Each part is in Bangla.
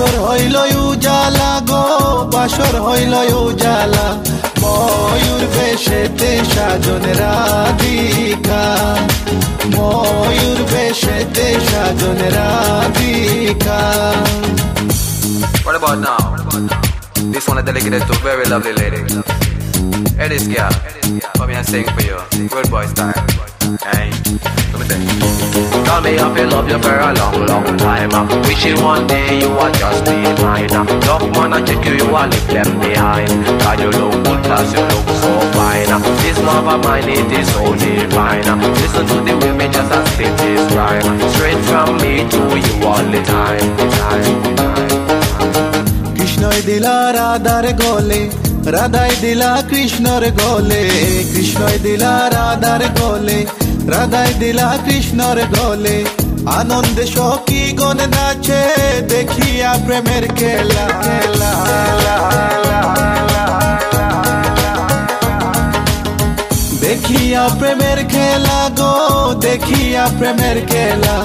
বাসর হইল উজালা গো, বাসর হইল উজালা, ময়ূর বেশেতে সাজন রাধিকা, ময়ূর বেশেতে সাজন Radhika. What about now? This one is dedicated to a very lovely lady. Hey this girl, come here and sing for you. Good boy style. Hey, let me sing. Call me up, I love you for a long, long time. Wishing one day you would just be mine. Love man, I check you, you are left left behind. God, you look good, plus you look so fine. This love of mine, it is so divine. Listen to the way me just a spit this rhyme. Straight from me to you all the time. কৃষ্ণই দিলা রাধার গলে, রাধাই দিলা কৃষ্ণর গলে, কৃষ্ণই দিলা রাধার গলে, রাধাই দিলা কৃষ্ণর গলে, আনন্দে সখী গণ নাচে দেখিয়া প্রেমের খেলা। দেখিয়া প্রেমের খেলা গো, দেখিয়া প্রেমের খেলা,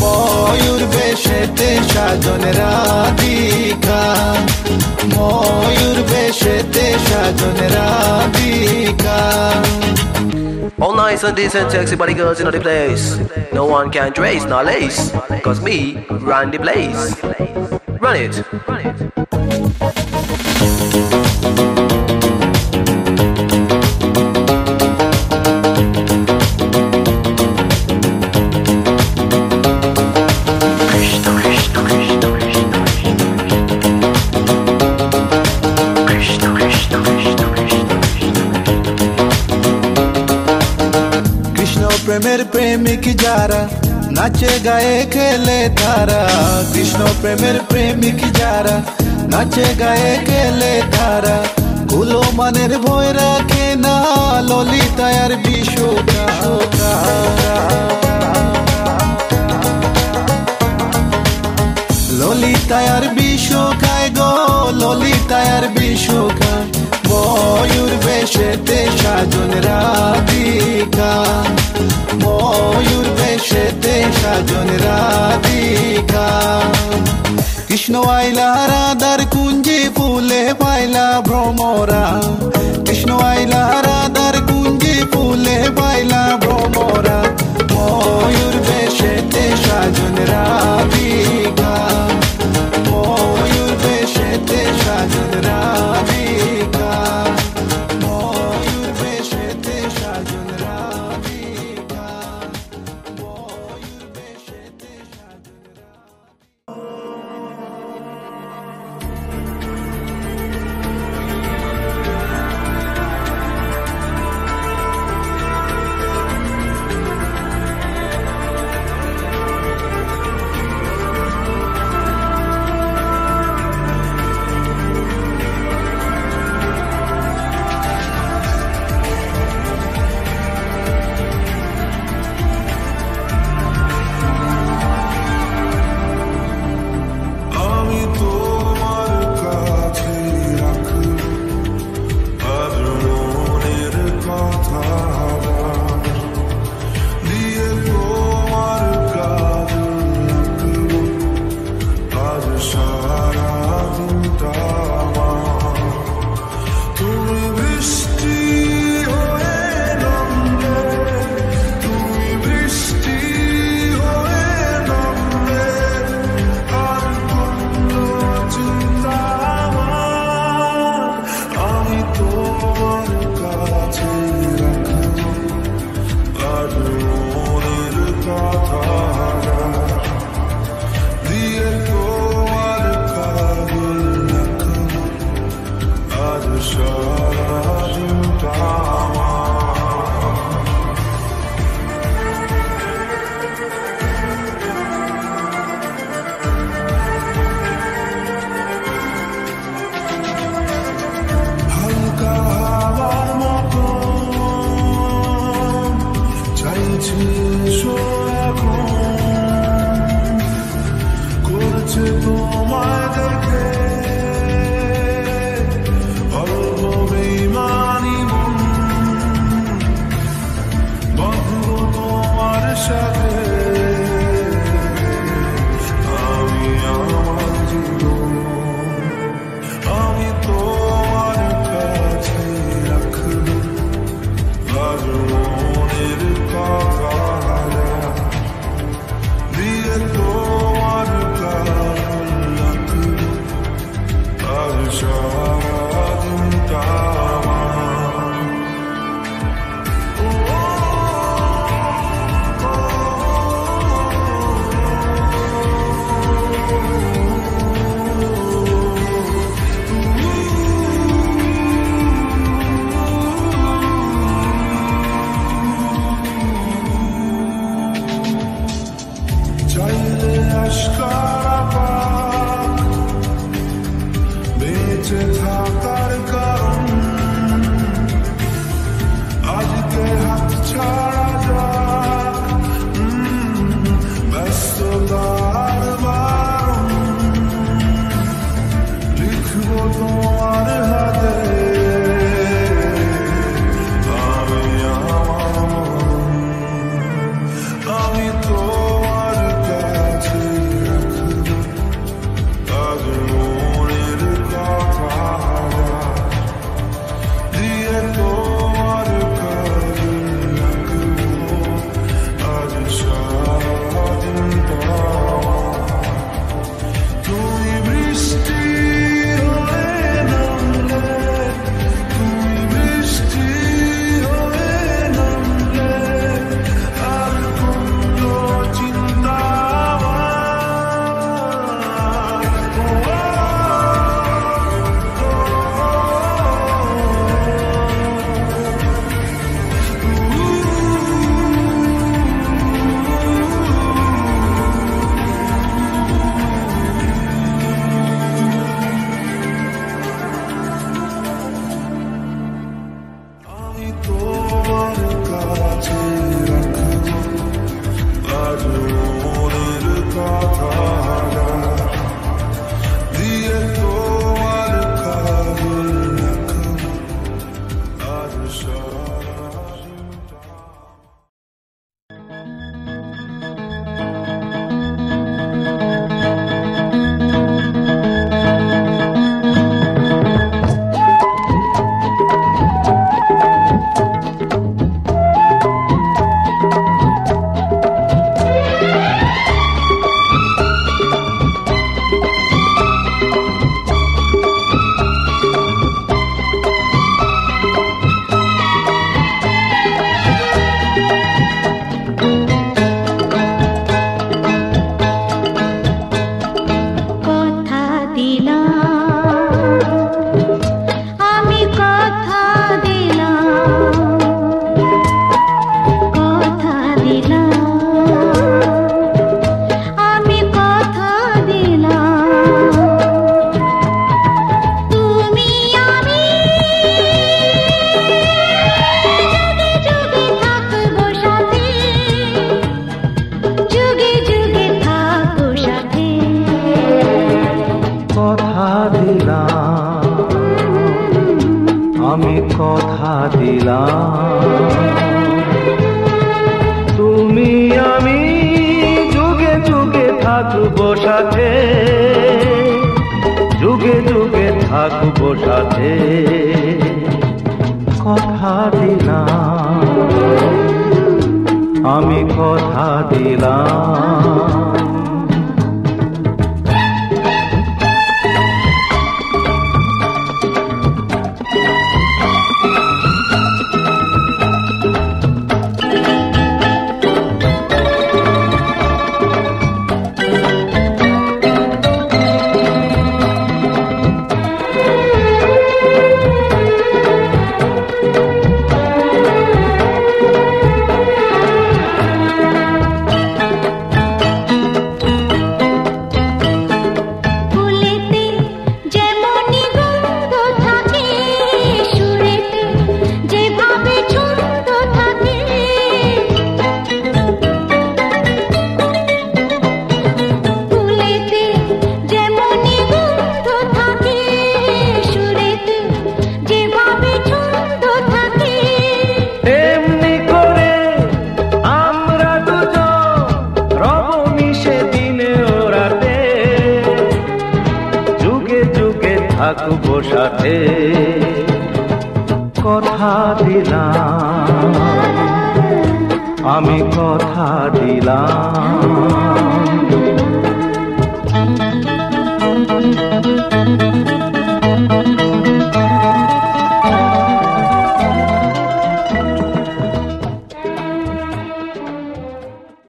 ময়ূর বেশেতে সাজন রাধিকা, ময়ূর বেশেতে সাজন Radhika. All nice and decent sexy body girls in the place. No one can trace nor lace, cause me run the place. Run it. প্রেমের প্রেমিক যারা নাচে গায়ে খেলে তারা, কৃষ্ণ প্রেমের প্রেমিক যারা নাচে গায়ে খেলে তারা, কুলো মানের ভয় রাখে না ললিতায়ার বিশুকা। ললিতায়ার বিশুকায় গো, ললিতায়ার বিশুকায়, ময়ূর বেশেতে সাজন রাধিকা, ময়ূর বেশেতে সাজন রাধিকা। কৃষ্ণ আইলা রাধার কুঞ্জি ফুলে পাইলা ভ্রমরা, কৃষ্ণ আইলা রাধার কুঞ্জি ফুলে পাইলা ভ্রমরা, ময়ূর বেশেতে সাজন রাধিকা, ময়ূর বেশেতে সাজন রাধিকা, ময়ূর বেশেতে সাজন রাধিকা, ময়ূর বেশেতে সাজন রাধিকা। আমি কথা দিলাম তুমি আমি যুগে যুগে থাকবো সাথে, যুগে যুগে থাকবো সাথে, কথা দিলাম আমি কথা দিলাম। থাকবো সাথে, কথা দিলাম আমি কথা দিলাম।